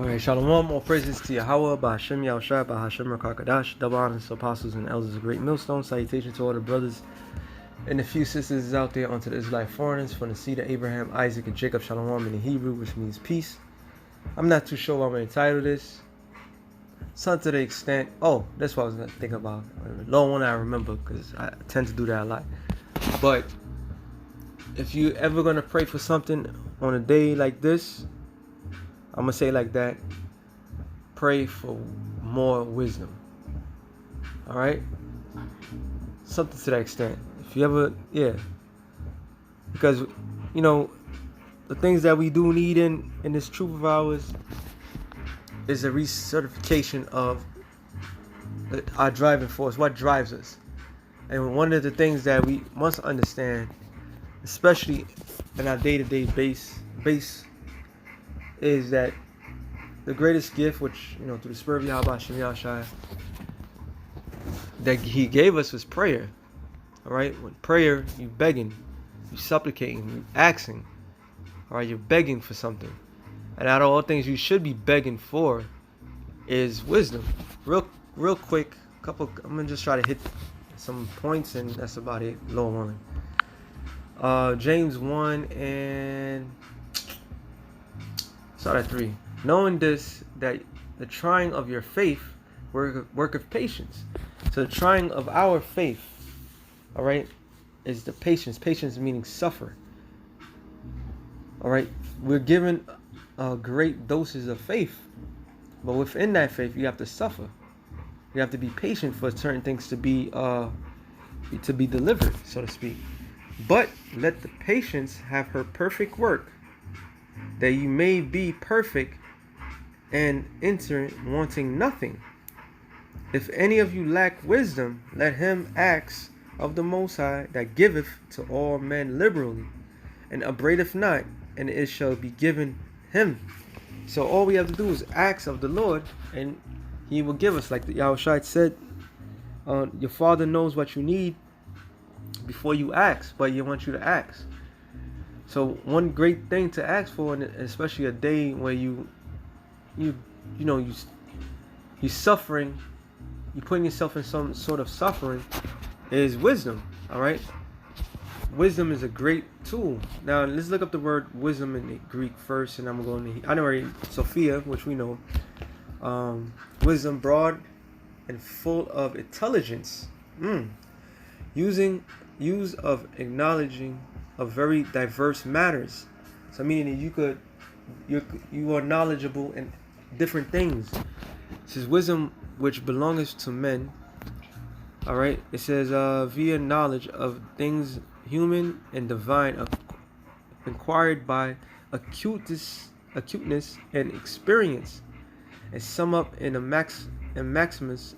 Alright, Shalom, all praises to Yahweh, Bahashem Yahushua, Bahashem Rakakadash, double honors to apostles and elders of Great Millstone. Salutations to all the brothers and the few sisters out there unto the Israelite foreigners from the seed of Abraham, Isaac, and Jacob. Shalom in the Hebrew, which means peace. I'm not too sure what I'm going to entitle this. Some to the extent, that's what I was going to think about. The long one I remember because I tend to do that a lot. But if you ever going to pray for something on a day like this, I'm going to say it like that. Pray for more wisdom. Alright? Something to that extent. If you ever, because, the things that we do need in this truth of ours is a recertification of our driving force, what drives us. And one of the things that we must understand, especially in our day-to-day base, is that the greatest gift, which, through the Spirit of Yahweh Shem Yahushua, that He gave us was prayer. Alright? When prayer, you begging, you supplicating, you asking. Alright, you're begging for something. And out of all things you should be begging for is wisdom. Real quick, I'm gonna just try to hit some points and that's about it. Lord willing. James 1 and start at 3. Knowing this, that the trying of your faith worketh patience. So the trying of our faith, alright, is the patience. Patience meaning suffer. Alright, we're given great doses of faith, but within that faith you have to suffer. You have to be patient for certain things to be delivered, so to speak. But let the patience have her perfect work, that you may be perfect and enter wanting nothing. If any of you lack wisdom, let him ask of the Most High, that giveth to all men liberally, and upbraideth not, and it shall be given him. So all we have to do is ask of the Lord, and He will give us. Like the Yahushua said, your Father knows what you need before you ask, but He wants you to ask. So one great thing to ask for, and especially a day where you suffering, you putting yourself in some sort of suffering, is wisdom. All right, wisdom is a great tool. Now let's look up the word wisdom in the Greek first, and I'm going to I know already Sophia, which we know. Wisdom, broad and full of intelligence. Use of acknowledging of very diverse matters. So meaning that you are knowledgeable in different things. It says wisdom which belongeth to men. Alright, it says via knowledge of things human and divine, acquired by acuteness and experience, and sum up in a maxims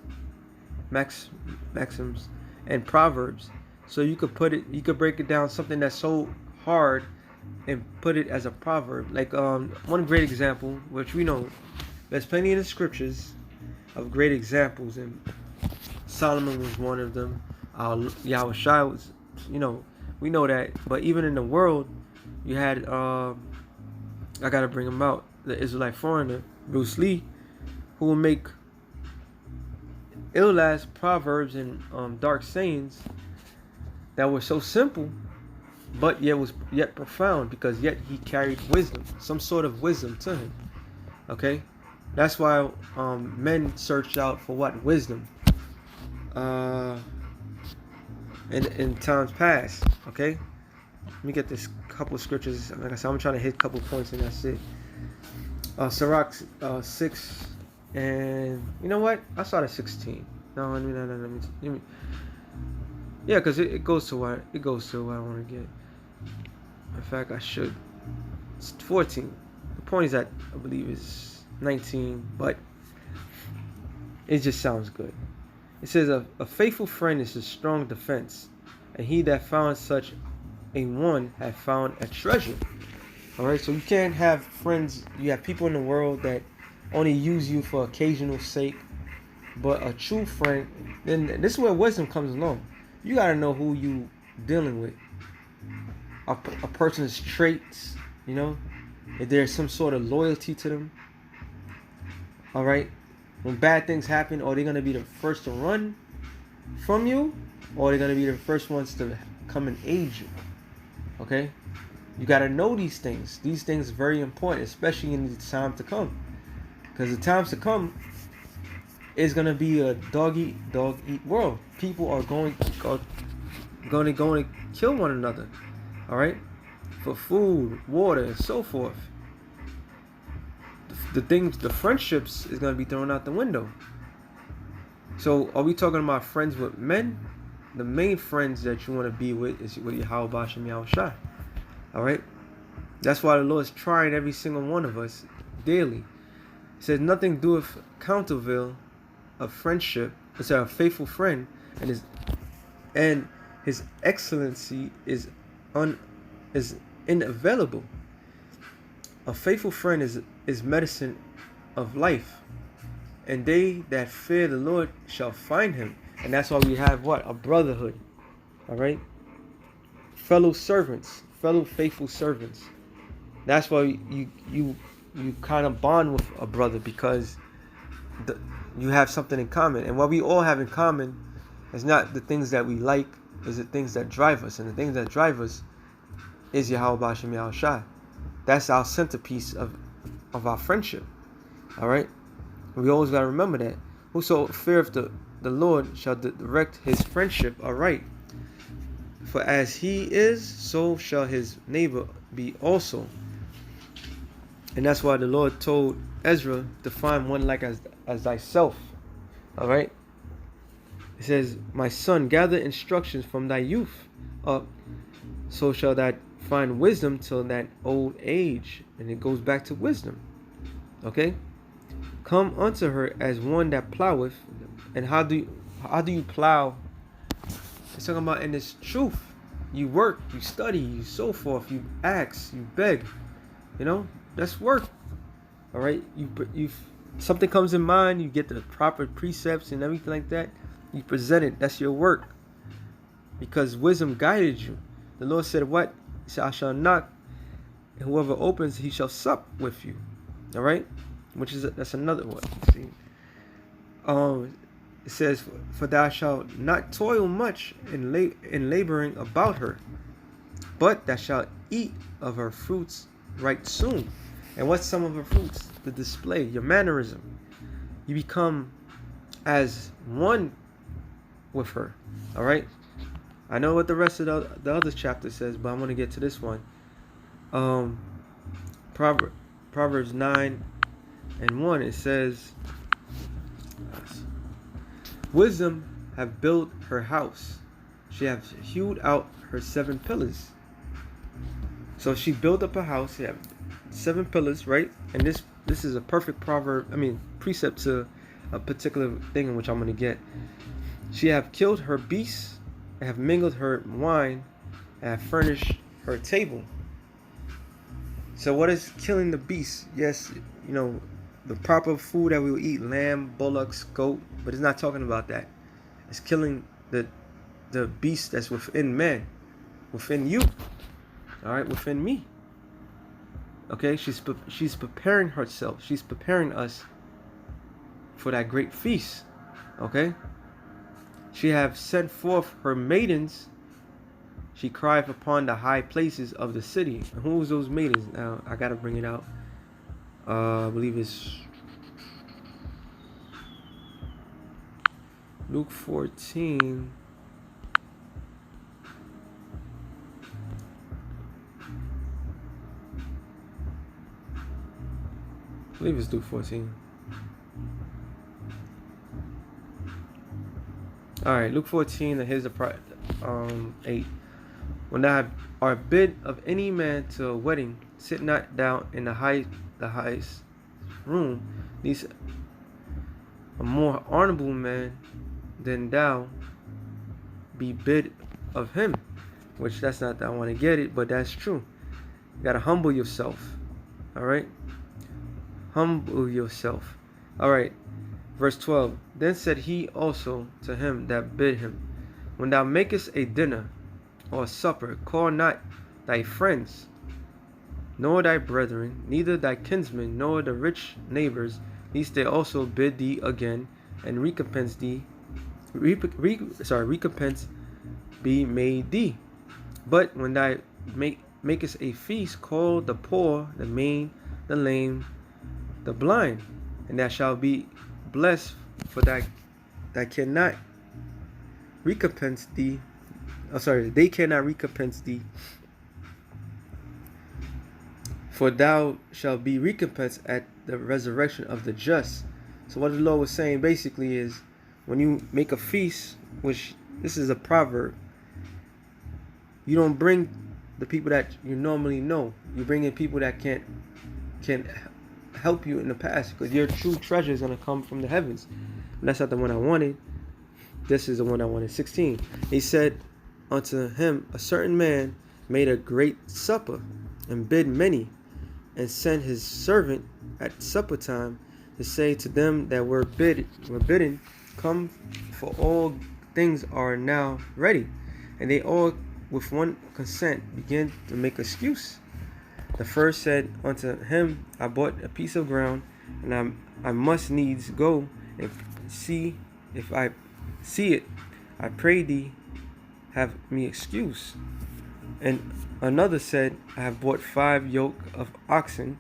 and proverbs. So you could break it down, something that's so hard, and put it as a proverb. Like one great example, which we know, there's plenty in the scriptures of great examples, and Solomon was one of them. Yahushua was, we know that. But even in the world, you had, I gotta bring him out, the Israelite foreigner, Bruce Lee, who will make ill-ass proverbs and dark sayings that were so simple, but yet profound, because yet he carried wisdom, some sort of wisdom to him. Okay, that's why men searched out for what? Wisdom. In times past. Okay, let me get this couple of scriptures. Like I said, I'm trying to hit a couple points and that's it. Sirach 6, and you know what? I started 16. No, let me. Yeah, because it goes to what I want to get. In fact, I should. It's 14. The point is that I believe is 19, but it just sounds good. It says a faithful friend is a strong defense, and he that found such a one hath found a treasure. All right, so you can't have friends. You have people in the world that only use you for occasional sake, but a true friend. Then this is where wisdom comes along. You gotta know who you dealing with. A person's traits, if there's some sort of loyalty to them, All right. When bad things happen, are they gonna be the first to run from you, or are they gonna be the first ones to come and aid you? Okay. You gotta know these things. These things are very important, especially in the time to come, because the times to come is gonna be a dog eat world. People are going to kill one another. All right, for food, water, and so forth. The friendships is gonna be thrown out the window. So, are we talking about friends with men? The main friends that you want to be with is with Yahweh Bashem Yahushua. All right, that's why the Lord is trying every single one of us daily. He says, "Nothing doeth countervail a friendship." It's a faithful friend, and his excellency is inavailable. A faithful friend is medicine of life, and they that fear the Lord shall find him. And that's why we have what? A brotherhood. All right, fellow servants, fellow faithful servants. That's why you kind of bond with a brother, because you have something in common. And what we all have in common is not the things that we like, is the things that drive us. And the things that drive us is Yahweh Bashem Yahushua. That's our centerpiece of our friendship. All right? We always got to remember that. Whoso feareth the Lord shall direct his friendship aright. For as he is, so shall his neighbor be also. And that's why the Lord told Ezra to find one like as thyself. All right? It says, "My son, gather instructions from thy youth up, so shall thou find wisdom till that old age." And it goes back to wisdom. Okay? "Come unto her as one that ploweth." And how do you plow? It's talking about in this truth. You work, you study, you so forth, you ask, you beg. You know, that's work. All right? You something comes in mind, you get the proper precepts and everything like that. You present it. That's your work. Because wisdom guided you. The Lord said, "What? He said, I shall knock, and whoever opens, he shall sup with you." All right? That's another one. See? It says, "For thou shalt not toil much in laboring about her, but thou shalt eat of her fruits right soon." And what's some of her fruits? The display, your mannerism. You become as one with her. All right? I know what the rest of the other chapter says, but I'm going to get to this one. Proverbs 9:1, it says, "Wisdom have built her house. She have hewed out her 7 pillars." So she built up a house. She have 7 pillars, right? And this is a perfect precept to a particular thing in which I'm going to get. "She have killed her beasts, and have mingled her wine, and have furnished her table." So what is killing the beasts? Yes, you know, the proper food that we will eat, lamb, bullocks, goat, but it's not talking about that. It's killing the beast that's within man, within you, all right, within me. Okay, she's preparing herself. She's preparing us for that great feast. Okay, "She have sent forth her maidens. She crieth upon the high places of the city." And who was those maidens? Now I gotta bring it out. I believe it's Luke 14. I believe it's Luke 14. All right, Luke 14. And here's the 8. "When thou art bid of any man to a wedding, sit not down in the highest room. These a more honorable man than thou be bid of him." Which that's not that I want to get it, but that's true. You gotta humble yourself. All right, humble yourself. All right, verse 12. "Then said he also to him that bid him, When thou makest a dinner or a supper, call not thy friends, nor thy brethren, neither thy kinsmen, nor the rich neighbors, lest they also bid thee again, and recompense be made thee. But when thou makest a feast, call the poor, the maimed, the lame, the blind, and thou shalt be blessed, for that cannot recompense thee. They cannot recompense thee, for thou shalt be recompensed at the resurrection of the just. So what the Lord was saying basically is, when you make a feast, which this is a proverb, you don't bring the people that you normally know. You bring in people that can help you in the past, because your true treasure is going to come from the heavens. And that's not the one I wanted. This is the one I wanted. 16. He said unto him, a certain man made a great supper, and bid many, and sent his servant at supper time to say to them that were bidden, come, for all things are now ready. And they all with one consent began to make excuse. The first said unto him, I bought a piece of ground, and I must needs go and see. If I see it, I pray thee, have me excuse. And another said, I have bought 5 yoke of oxen,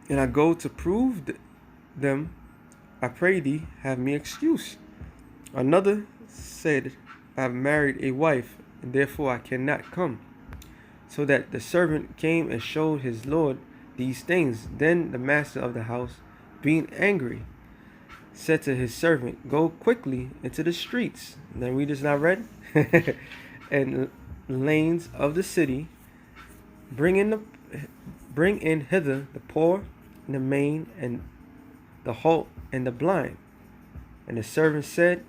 and I go to prove them. I pray thee, have me excuse. Another said, I have married a wife, and therefore I cannot come. So that the servant came and showed his lord these things. Then the master of the house, being angry, said to his servant, go quickly into the streets. Then we just not read. And lanes of the city, bring in hither the poor, and the maimed, and the halt, and the blind. And the servant said,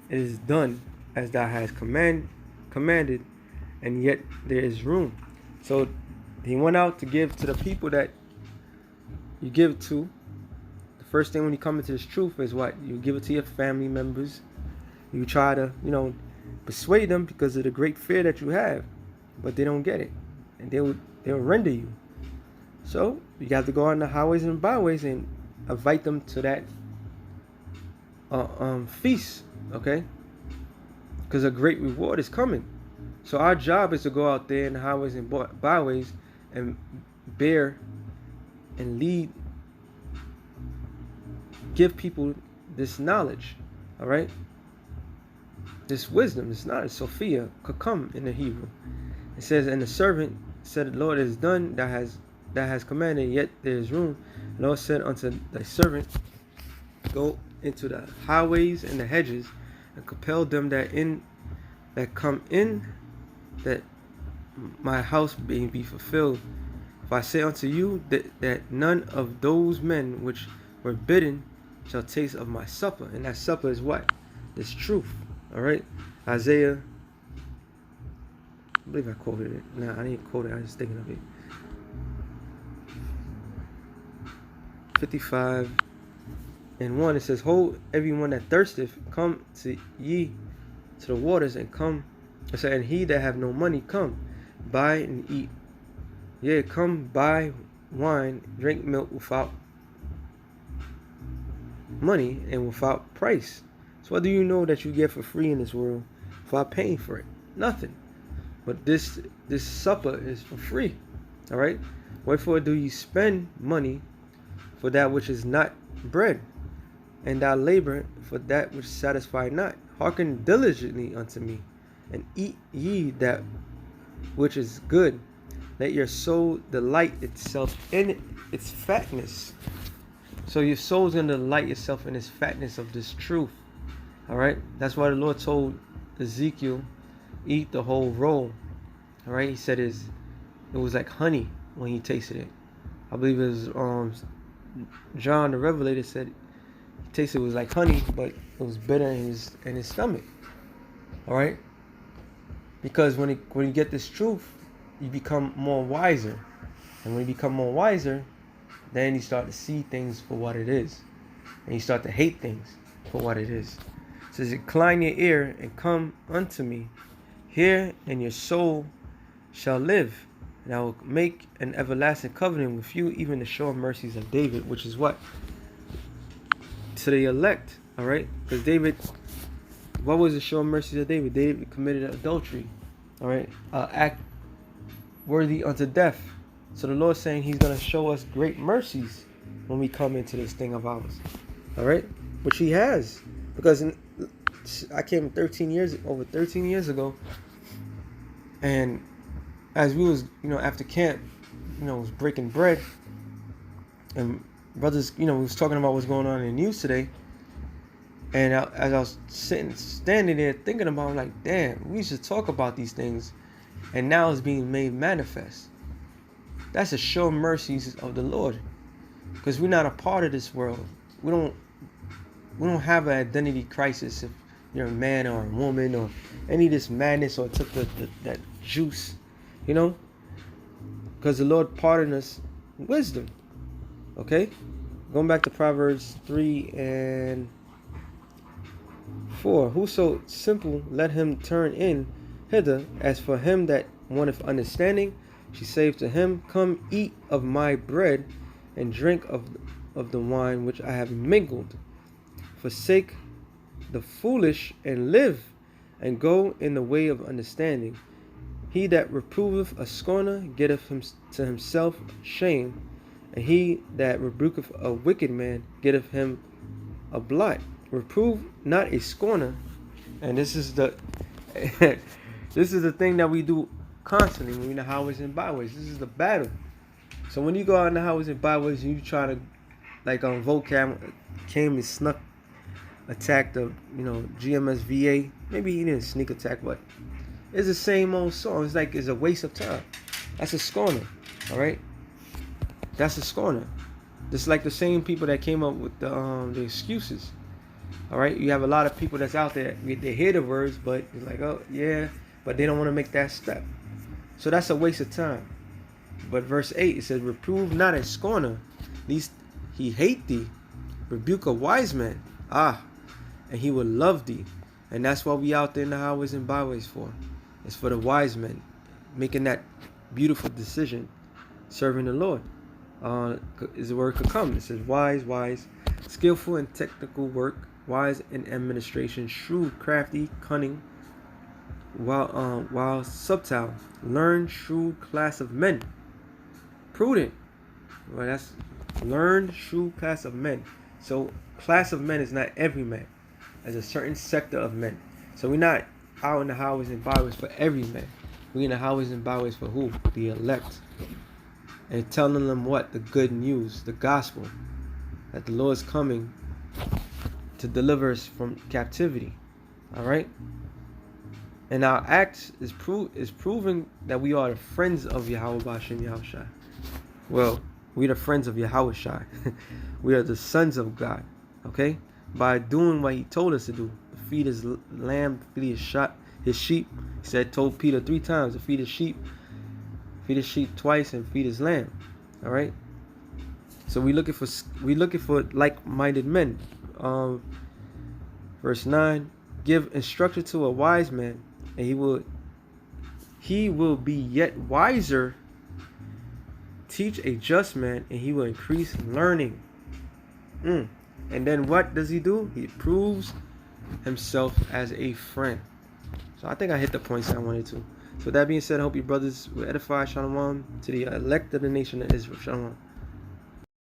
it is done as thou hast commanded, and yet there is room. So he went out to give to the people that you give to. The first thing when you come into this truth is what? You give it to your family members. You try to, persuade them because of the great fear that you have, but they don't get it, and they'll render you. So you got to go on the highways and byways and invite them to that feast, okay? Because a great reward is coming. So our job is to go out there in the highways and byways and bear and lead, give people this knowledge, all right? This wisdom, this knowledge, Sophia, kakum in the Hebrew. It says, and the servant said, Lord, it is done, that has commanded, yet there is room. The Lord said unto thy servant, go into the highways and the hedges, and compel them that come in, that my house may be fulfilled. If I say unto you that none of those men which were bidden shall taste of my supper. And that supper is what? This truth. All right, Isaiah, I believe I quoted it. Nah, I didn't quote it. I was just thinking of it. 55:1. It says, hold everyone that thirsteth, come to ye to the waters, and come. It said, and he that have no money, come, buy and eat. Yeah, come buy wine, drink milk without money and without price. So what do you know that you get for free in this world without paying for it? Nothing. But this supper is for free. All right. Wherefore do you spend money for that which is not bread, and thou labor for that which satisfy not? Hearken diligently unto me, and eat ye that which is good. Let your soul delight itself in its fatness. So your soul's going to delight itself in its fatness of this truth. All right. That's why the Lord told Ezekiel, eat the whole roll. All right. He said it was like honey when he tasted it. I believe it was John the Revelator said he tasted it was like honey, but it was bitter in his stomach. All right. Because when you get this truth, you become more wiser, and when you become more wiser, then you start to see things for what it is, and you start to hate things for what it is. It says, incline your ear and come unto me. Hear, and your soul shall live. And I will make an everlasting covenant with you, even the sure mercies of David, which is what? To the elect, all right? Because David, what was the sure mercies of David? David committed adultery, all right? Act worthy unto death. So the Lord's saying he's going to show us great mercies when we come into this thing of ours, all right? Which he has. Because I came over 13 years ago, and as we was, after camp, was breaking bread, and brothers, we was talking about what's going on in the news today, and as I was standing there thinking about it, I'm like, damn, we should talk about these things, and now it's being made manifest. That's the sure mercies of the Lord, because we're not a part of this world. We don't have an identity crisis if you're a man or a woman or any of this madness or took that juice, because the Lord pardoned us wisdom. Okay, going back to Proverbs 3:4. Whoso simple, let him turn in hither. As for him that wanteth understanding, she saith to him, come eat of my bread and drink of the wine which I have mingled. Forsake the foolish and live, and go in the way of understanding. He that reproveth a scorner getteth to himself shame, and he that rebuketh a wicked man getteth him a blot. Reprove not a scorner, and this is the this is the thing that we do constantly when we're in the highways and byways. This is the battle. So when you go out in the highways and byways and you try to, like Vocam came and snuck attack the GMS VA. Maybe he didn't sneak attack, but it's the same old song. It's like it's a waste of time. That's a scorner, all right? That's a scorner. Just like the same people that came up with the excuses, all right? You have a lot of people that's out there. They hear the words, but it's like, oh yeah, but they don't want to make that step. So that's a waste of time. But verse 8 it says, reprove not a scorner, lest he hate thee. Rebuke a wise man, and he will love thee. And that's what we out there in the highways and byways for. It's for the wise men making that beautiful decision, serving the Lord. Is the word come. It says wise, skillful in technical work, wise in administration, shrewd, crafty, cunning, while subtle, learned, shrewd class of men, prudent. Well, that's learned, shrewd class of men. So class of men is not every man. There's a certain sector of men. So we're not out in the highways and byways for every man. We're in the highways and byways for who? The elect. And telling them what? The good news, the gospel, that the Lord is coming to deliver us from captivity. All right? And our acts is proving that we are the friends of Yahweh B'Shem Yahushua. Well, we are the friends of Yahushua. We are the sons of God. Okay? By doing what he told us to do. Feed his lamb, feed his sheep. He told Peter 3 times to feed his sheep twice, and feed his lamb. All right. So we looking for like-minded men. Verse 9: give instruction to a wise man, and he will be yet wiser. Teach a just man, and he will increase learning. And then what does he do? He proves himself as a friend. So I think I hit the points I wanted to. So with that being said, I hope you brothers will edify. Shalom to the elect of the nation of Israel. Shalom.